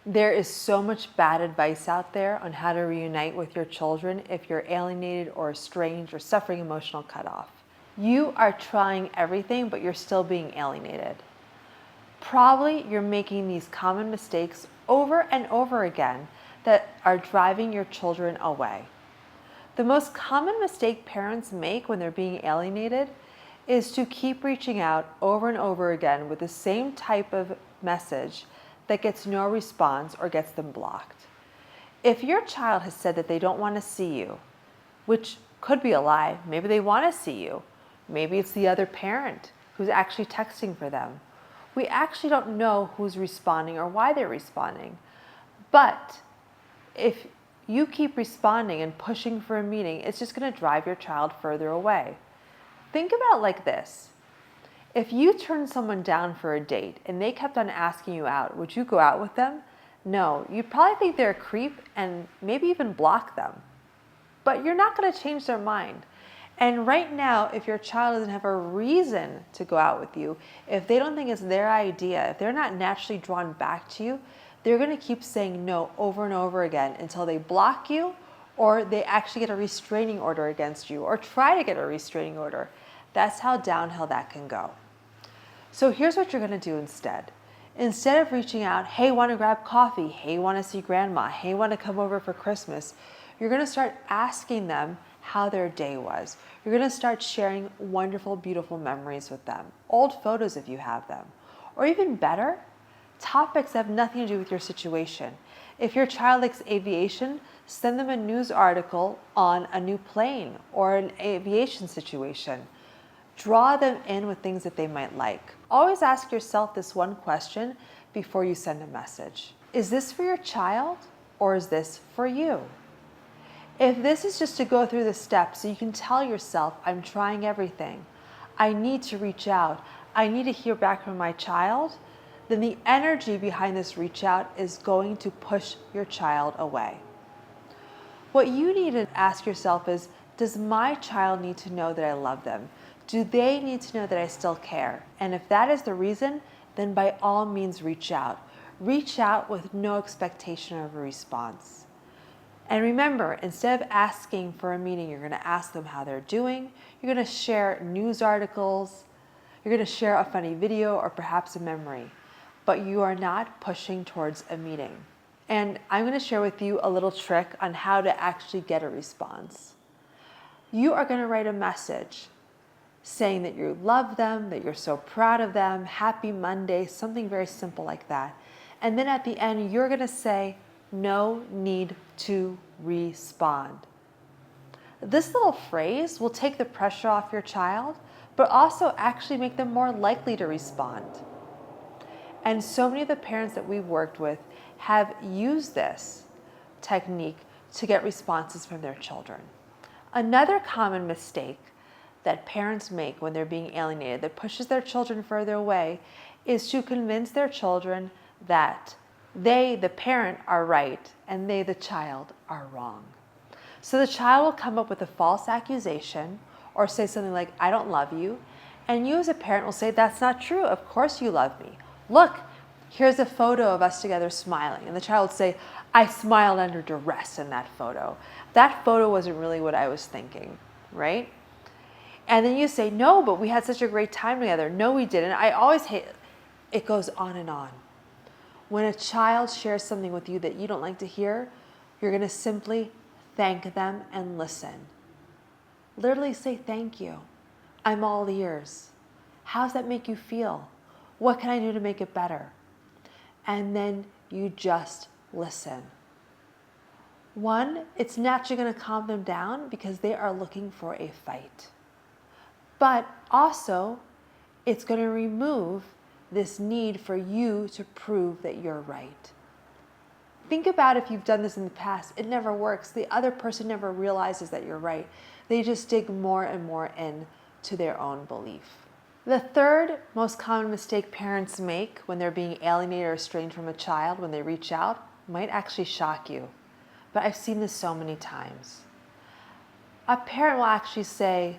There is so much bad advice out there on how to reunite with your children if you're alienated or estranged or suffering emotional cutoff. You are trying everything, but you're still being alienated. Probably you're making these common mistakes over and over again that are driving your children away. The most common mistake parents make when they're being alienated is to keep reaching out over and over again with the same type of message that gets no response or gets them blocked. If your child has said that they don't want to see you, which could be a lie, maybe they want to see you, maybe it's the other parent who's actually texting for them. We actually don't know who's responding or why they're responding. But if you keep responding and pushing for a meeting, it's just going to drive your child further away. Think about it like this. If you turned someone down for a date and they kept on asking you out, would you go out with them? No, you'd probably think they're a creep and maybe even block them. But you're not going to change their mind. And right now, if your child doesn't have a reason to go out with you, if they don't think it's their idea, if they're not naturally drawn back to you, they're going to keep saying no over and over again until they block you or they actually get a restraining order against you or try to get a restraining order. That's how downhill that can go. So here's what you're going to do instead. Instead of reaching out, hey, want to grab coffee? Hey, want to see grandma? Hey, want to come over for Christmas? You're going to start asking them how their day was. You're going to start sharing wonderful, beautiful memories with them. Old photos if you have them. Or even better, topics that have nothing to do with your situation. If your child likes aviation, send them a news article on a new plane or an aviation situation. Draw them in with things that they might like. Always ask yourself this one question before you send a message. Is this for your child or is this for you? If this is just to go through the steps so you can tell yourself, I'm trying everything, I need to reach out, I need to hear back from my child, then the energy behind this reach out is going to push your child away. What you need to ask yourself is, does my child need to know that I love them? Do they need to know that I still care? And if that is the reason, then by all means reach out. Reach out with no expectation of a response. And remember, instead of asking for a meeting, you're going to ask them how they're doing. You're going to share news articles. You're going to share a funny video or perhaps a memory. But you are not pushing towards a meeting. And I'm going to share with you a little trick on how to actually get a response. You are going to write a message saying that you love them, that you're so proud of them, happy Monday, something very simple like that. And then at the end, you're going to say, no need to respond. This little phrase will take the pressure off your child, but also actually make them more likely to respond. And so many of the parents that we've worked with have used this technique to get responses from their children. Another common mistake that parents make when they're being alienated that pushes their children further away is to convince their children that they, the parent, are right and they, the child, are wrong. So the child will come up with a false accusation or say something like, I don't love you. And you as a parent will say, that's not true. Of course you love me. Look, here's a photo of us together smiling. And the child will say, I smiled under duress in that photo. That photo wasn't really what I was thinking, right? And then you say, no, but we had such a great time together. No, we didn't. I always hate it. It goes on and on. When a child shares something with you that you don't like to hear, you're going to simply thank them and listen. Literally say thank you. I'm all ears. How does that make you feel? What can I do to make it better? And then you just listen. One, it's naturally going to calm them down because they are looking for a fight. But also, it's going to remove this need for you to prove that you're right. Think about if you've done this in the past. It never works. The other person never realizes that you're right. They just dig more and more into their own belief. The third most common mistake parents make when they're being alienated or estranged from a child when they reach out might actually shock you. But I've seen this so many times. A parent will actually say,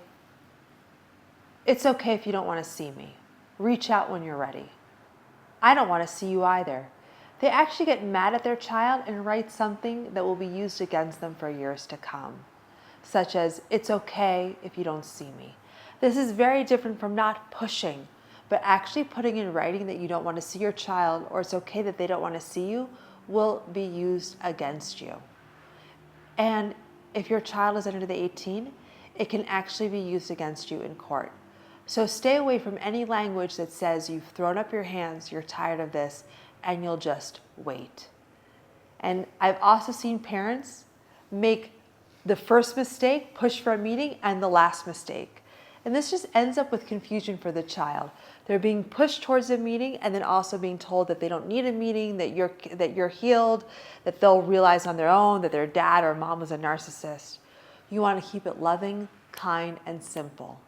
it's okay if you don't want to see me. Reach out when you're ready. I don't want to see you either. They actually get mad at their child and write something that will be used against them for years to come, such as, "It's okay if you don't see me." This is very different from not pushing, but actually putting in writing that you don't want to see your child, or it's okay that they don't want to see you, will be used against you. And if your child is under the 18, it can actually be used against you in court. So stay away from any language that says you've thrown up your hands, you're tired of this, and you'll just wait. And I've also seen parents make the first mistake, push for a meeting, and the last mistake. And this just ends up with confusion for the child. They're being pushed towards a meeting and then also being told that they don't need a meeting, that you're healed, that they'll realize on their own that their dad or mom was a narcissist. You want to keep it loving, kind, and simple.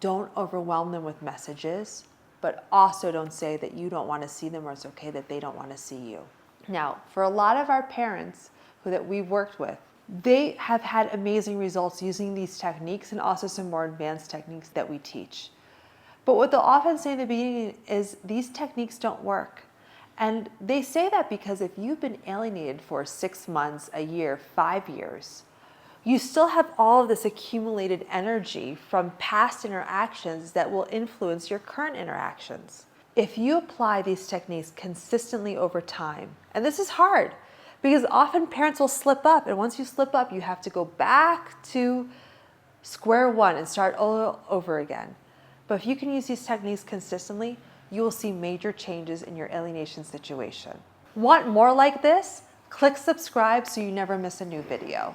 Don't overwhelm them with messages, but also don't say that you don't want to see them or it's okay that they don't want to see you. Now, for a lot of our parents that we've worked with, they have had amazing results using these techniques and also some more advanced techniques that we teach. But what they'll often say in the beginning is these techniques don't work. And they say that because if you've been alienated for 6 months, a year, 5 years, you still have all of this accumulated energy from past interactions that will influence your current interactions. If you apply these techniques consistently over time, and this is hard because often parents will slip up, and once you slip up, you have to go back to square one and start all over again. But if you can use these techniques consistently, you will see major changes in your alienation situation. Want more like this? Click subscribe so you never miss a new video.